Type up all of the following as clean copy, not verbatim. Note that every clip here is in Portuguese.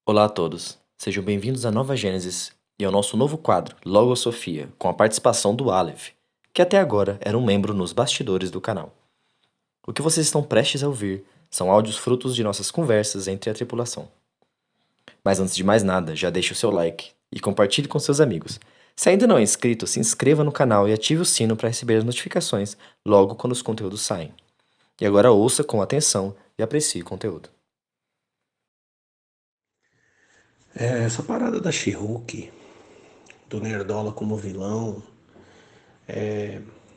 Olá a todos, sejam bem-vindos à Nova Gênesis e ao nosso novo quadro, Logosofia, com a participação do Aleph, que até agora era um membro nos bastidores do canal. O que vocês estão prestes a ouvir são áudios frutos de nossas conversas entre a tripulação. Mas antes de mais nada, já deixe o seu like e compartilhe com seus amigos. Se ainda não é inscrito, se inscreva no canal e ative o sino para receber as notificações logo quando os conteúdos saem. E agora ouça com atenção e aprecie o conteúdo. Essa parada da She-Hulk, do Nerdola como vilão,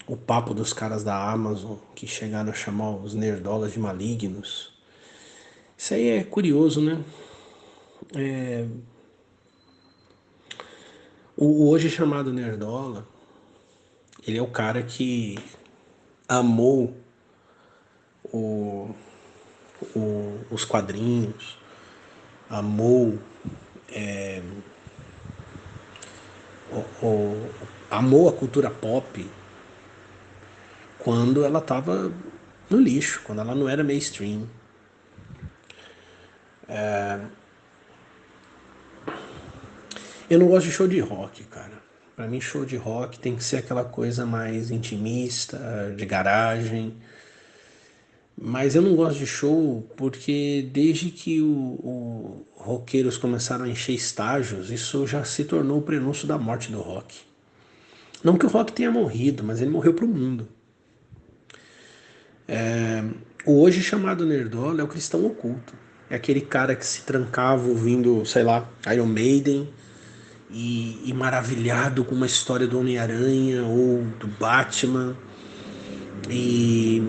o papo dos caras da Amazon que chegaram a chamar os Nerdolas de malignos. Isso aí é curioso, né? O hoje chamado Nerdola, ele é o cara que amou o, os quadrinhos, amou, o, amou a cultura pop quando ela tava no lixo, quando ela não era mainstream. Eu não gosto de show de rock, cara. Pra mim, show de rock tem que ser aquela coisa mais intimista, de garagem. Mas eu não gosto de show porque desde que o roqueiros começaram a encher estágios, isso já se tornou o prenúncio da morte do rock. Não que o rock tenha morrido, mas ele morreu pro mundo. O hoje chamado Nerdola é o cristão oculto. É aquele cara que se trancava ouvindo, sei lá, Iron Maiden, e maravilhado com uma história do Homem-Aranha ou do Batman e,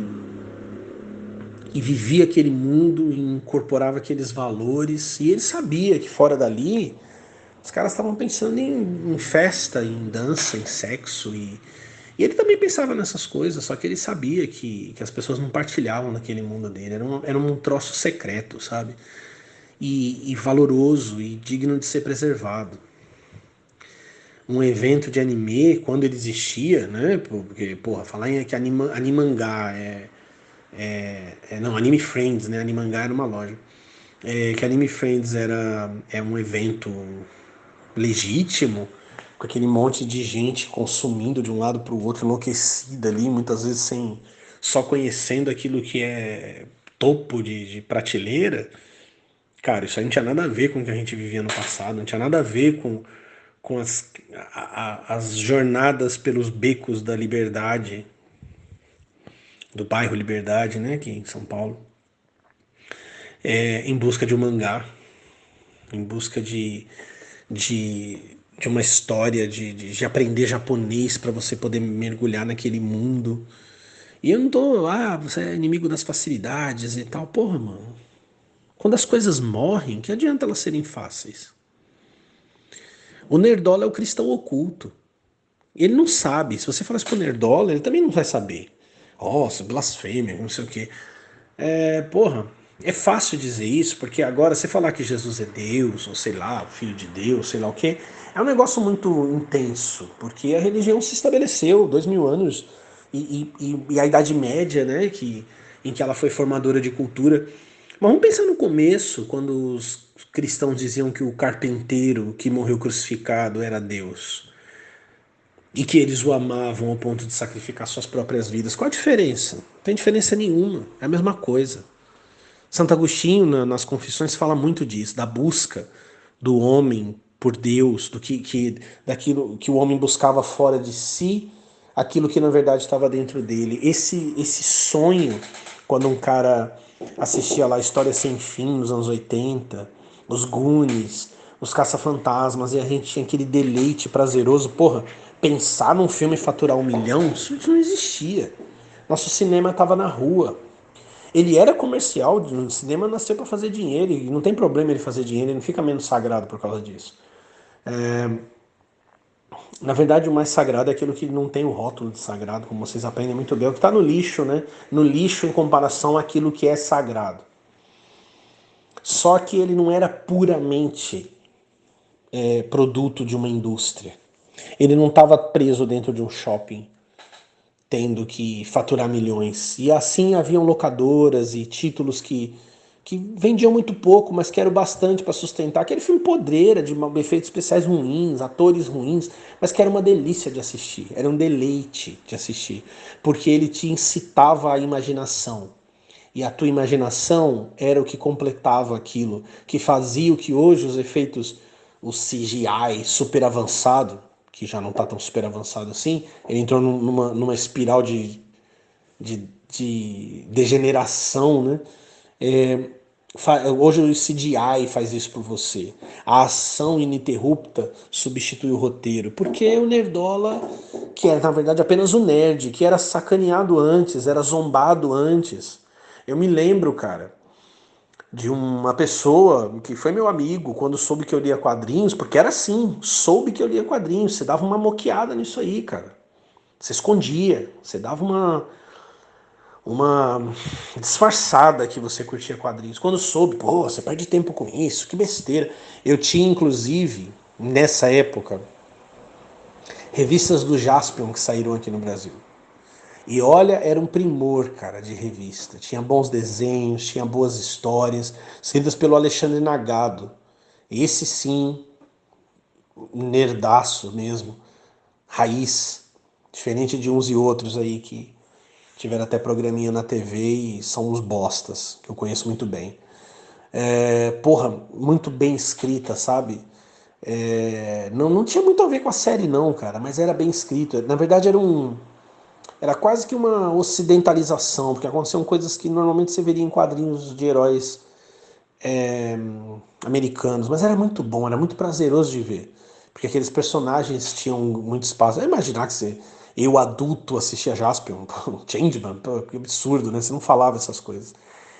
e vivia aquele mundo e incorporava aqueles valores. E ele sabia que fora dali os caras estavam pensando em festa, em dança, em sexo. E ele também pensava nessas coisas, só que ele sabia que as pessoas não partilhavam naquele mundo dele. Era um troço secreto, sabe? E valoroso e digno de ser preservado. Um evento de anime quando ele existia, né? Porque, porra, falar em que Animangá não, Anime Friends, né? Animangá era uma loja. Que Anime Friends é um evento legítimo, com aquele monte de gente consumindo de um lado para o outro, enlouquecida ali, muitas vezes sem só conhecendo aquilo que é topo de prateleira. Cara, isso aí não tinha nada a ver com o que a gente vivia no passado, não tinha nada a ver com as jornadas pelos becos da Liberdade, do bairro Liberdade, né, aqui em São Paulo, em busca de um mangá, em busca de uma história, de aprender japonês para você poder mergulhar naquele mundo. E eu não tô, você é inimigo das facilidades e tal. Porra, mano. Quando as coisas morrem, que adianta elas serem fáceis? O Nerdola é o cristão oculto. Ele não sabe. Se você falar isso pro Nerdola, ele também não vai saber. Nossa, blasfêmia, não sei o quê. Porra, é fácil dizer isso, porque agora você falar que Jesus é Deus, ou sei lá, o Filho de Deus, sei lá o quê, é um negócio muito intenso, porque a religião se estabeleceu 2000 anos e a Idade Média, né, em que ela foi formadora de cultura. Mas vamos pensar no começo, quando os cristãos diziam que o carpinteiro que morreu crucificado era Deus e que eles o amavam ao ponto de sacrificar suas próprias vidas. Qual a diferença? Não tem diferença nenhuma, é a mesma coisa. Santo Agostinho, nas Confissões, fala muito disso, da busca do homem por Deus, daquilo que o homem buscava fora de si, aquilo que na verdade estava dentro dele. Esse sonho, quando um cara assistia lá História Sem Fim nos anos 80, os Goonies, os Caça-Fantasmas, e a gente tinha aquele deleite prazeroso. Porra, pensar num filme faturar 1 milhão, isso não existia. Nosso cinema estava na rua. Ele era comercial, o cinema nasceu para fazer dinheiro, e não tem problema ele fazer dinheiro, ele não fica menos sagrado por causa disso. Na verdade, o mais sagrado é aquilo que não tem o rótulo de sagrado, como vocês aprendem muito bem, é o que está no lixo, né? No lixo em comparação àquilo que é sagrado. Só que ele não era puramente produto de uma indústria. Ele não estava preso dentro de um shopping, tendo que faturar milhões. E assim haviam locadoras e títulos que que vendiam muito pouco, mas que eram bastante para sustentar. Aquele filme podreira, de efeitos especiais ruins, atores ruins, mas que era uma delícia de assistir, era um deleite de assistir, porque ele te incitava à imaginação. E a tua imaginação era o que completava aquilo, que fazia o que hoje os efeitos, o CGI super avançado, que já não está tão super avançado assim, ele entrou numa espiral de degeneração, né? É, hoje o CGI faz isso por você. A ação ininterrupta substitui o roteiro. Porque o Nerdola, que é na verdade apenas o nerd, que era sacaneado antes, era zombado antes. Eu me lembro, cara, de uma pessoa que foi meu amigo quando soube que eu lia quadrinhos, porque era assim, soube que eu lia quadrinhos, você dava uma moqueada nisso aí, cara. Você escondia, você dava uma disfarçada que você curtia quadrinhos. Quando soube, pô, você perde tempo com isso, que besteira. Eu tinha, inclusive, nessa época, revistas do Jaspion que saíram aqui no Brasil. E olha, era um primor, cara, de revista. Tinha bons desenhos, tinha boas histórias, escritas pelo Alexandre Nagado. Esse sim, nerdaço mesmo, raiz, diferente de uns e outros aí que tiveram até programinha na TV e são uns bostas, que eu conheço muito bem. Porra, muito bem escrita, sabe? Não tinha muito a ver com a série não, cara, mas era bem escrito. Na verdade era quase que uma ocidentalização, porque aconteciam coisas que normalmente você veria em quadrinhos de heróis é, americanos, mas era muito bom, era muito prazeroso de ver, porque aqueles personagens tinham muito espaço. Imaginar que eu adulto assistia Jaspion, Changeman, pô, que absurdo, né? Você não falava essas coisas.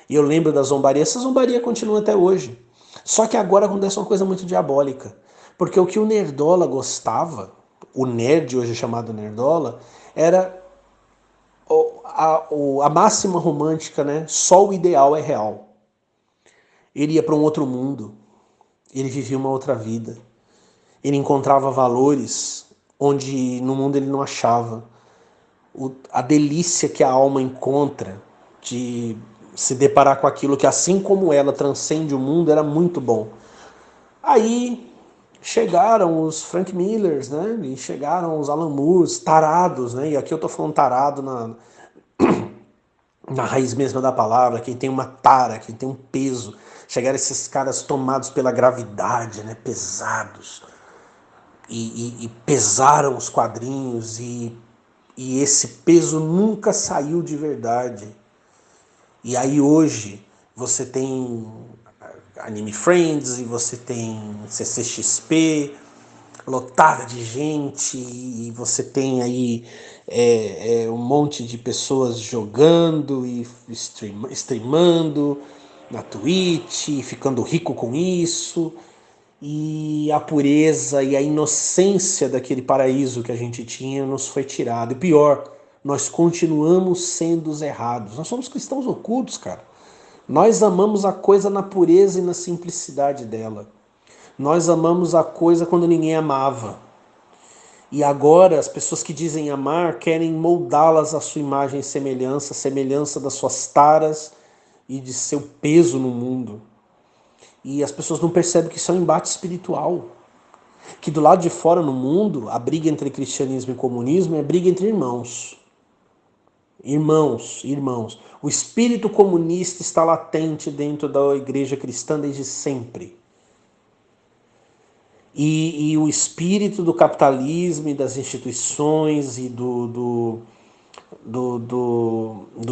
E eu lembro da zombaria, essa zombaria continua até hoje. Só que agora acontece uma coisa muito diabólica, porque o que o Nerdola gostava, o nerd hoje chamado Nerdola, era a máxima romântica, né? Só o ideal é real. Ele ia para um outro mundo, ele vivia uma outra vida, ele encontrava valores onde no mundo ele não achava. A delícia que a alma encontra de se deparar com aquilo que, assim como ela, transcende o mundo, era muito bom. Aí chegaram os Frank Millers, né? E chegaram os Alan Moores, tarados, né? E aqui eu tô falando tarado na raiz mesma da palavra, quem tem uma tara, quem tem um peso. Chegaram esses caras tomados pela gravidade, né? Pesados. E pesaram os quadrinhos e esse peso nunca saiu de verdade. E aí hoje você tem Anime Friends e você tem CCXP lotada de gente e você tem aí um monte de pessoas jogando e streamando na Twitch, ficando rico com isso, e a pureza e a inocência daquele paraíso que a gente tinha nos foi tirado. E pior, nós continuamos sendo os errados. Nós somos cristãos ocultos, cara. Nós amamos a coisa na pureza e na simplicidade dela. Nós amamos a coisa quando ninguém amava. E agora as pessoas que dizem amar querem moldá-las à sua imagem e semelhança, semelhança das suas taras e de seu peso no mundo. E as pessoas não percebem que isso é um embate espiritual. Que do lado de fora no mundo, a briga entre cristianismo e comunismo é briga entre irmãos. Irmãos, irmãos. O espírito comunista está latente dentro da igreja cristã desde sempre. E o espírito do capitalismo e das instituições e do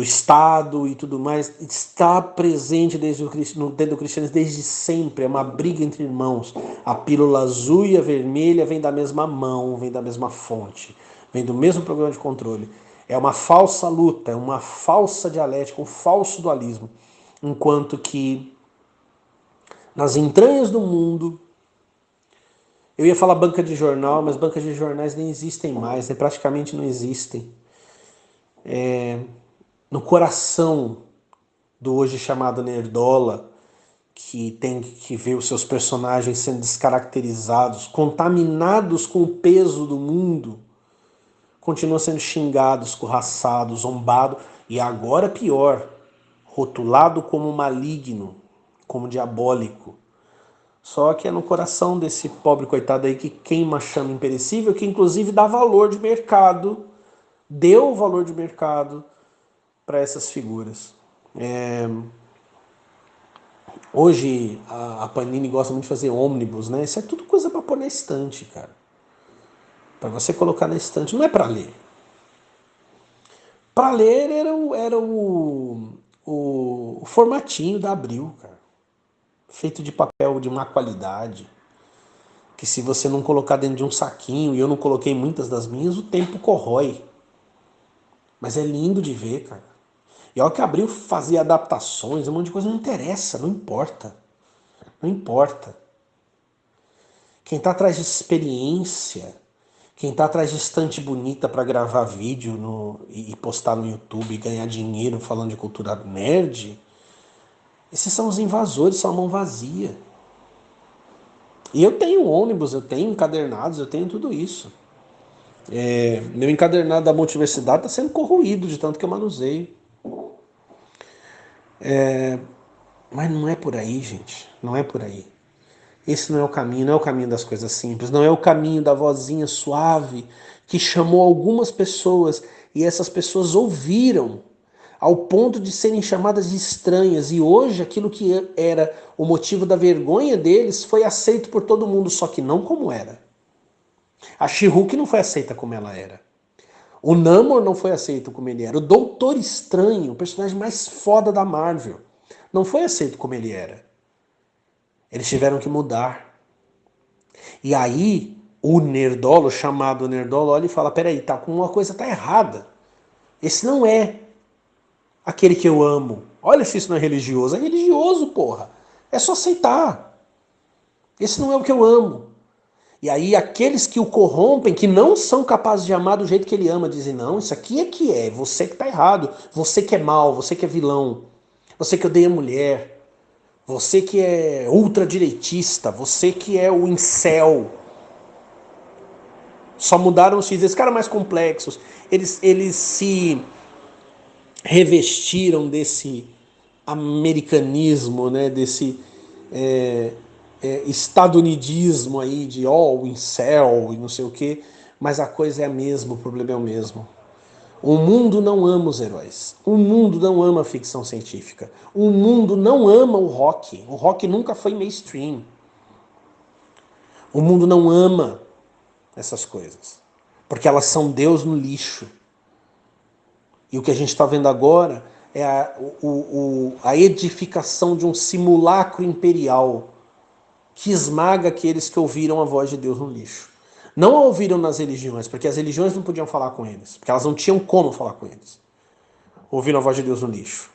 Estado e tudo mais está presente dentro do cristianismo desde sempre. É uma briga entre irmãos. A pílula azul e a vermelha vêm da mesma mão, vêm da mesma fonte, vêm do mesmo programa de controle. É uma falsa luta, é uma falsa dialética, um falso dualismo. Enquanto que nas entranhas do mundo, eu ia falar banca de jornal, mas bancas de jornais nem existem mais, né? Praticamente não existem. No coração do hoje chamado Nerdola, que tem que ver os seus personagens sendo descaracterizados, contaminados com o peso do mundo, continuam sendo xingados, escorraçados, zombados, e agora pior, rotulado como maligno, como diabólico. Só que é no coração desse pobre coitado aí que queima a chama imperecível, que inclusive dá valor de mercado, deu valor de mercado para essas figuras. Hoje a Panini gosta muito de fazer ônibus, né? Isso é tudo coisa para pôr na estante, cara. Para você colocar na estante, não é para ler. Para ler era o formatinho da Abril, cara. Feito de papel de má qualidade. Que se você não colocar dentro de um saquinho, e eu não coloquei muitas das minhas, o tempo corrói. Mas é lindo de ver, cara. E olha que Abril fazia adaptações, um monte de coisa, não interessa, não importa. Não importa. Quem tá atrás de experiência, quem tá atrás de estante bonita para gravar vídeo e postar no YouTube e ganhar dinheiro falando de cultura nerd, esses são os invasores, são a mão vazia. E eu tenho ônibus, eu tenho encadernados, eu tenho tudo isso. Meu encadernado da multiversidade está sendo corroído de tanto que eu manuseio. Mas não é por aí, gente. Não é por aí. Esse não é o caminho, não é o caminho das coisas simples, não é o caminho da vozinha suave que chamou algumas pessoas e essas pessoas ouviram ao ponto de serem chamadas de estranhas, e hoje aquilo que era o motivo da vergonha deles foi aceito por todo mundo, só que não como era. A She-Hulk não foi aceita como ela era. O Namor não foi aceito como ele era. O Doutor Estranho, o personagem mais foda da Marvel, não foi aceito como ele era. Eles tiveram que mudar. E aí, o Nerdolo, chamado Nerdolo, olha e fala, peraí, tá, uma coisa tá errada. Esse não é aquele que eu amo. Olha se isso não é religioso. É religioso, porra. É só aceitar. Esse não é o que eu amo. E aí aqueles que o corrompem, que não são capazes de amar do jeito que ele ama, dizem, não, isso aqui é que é, você que tá errado, você que é mal, você que é vilão, você que odeia mulher, você que é ultradireitista, você que é o incel. Só mudaram os X, esses caras mais complexos, eles se revestiram desse americanismo, né, desse estadunidismo aí de o incel e não sei o que, mas a coisa é a mesma, o problema é o mesmo. O mundo não ama os heróis. O mundo não ama a ficção científica. O mundo não ama o rock. O rock nunca foi mainstream. O mundo não ama essas coisas. Porque elas são Deus no lixo. E o que a gente está vendo agora é a edificação de um simulacro imperial que esmaga aqueles que ouviram a voz de Deus no lixo. Não a ouviram nas religiões, porque as religiões não podiam falar com eles, porque elas não tinham como falar com eles. Ouviram a voz de Deus no lixo.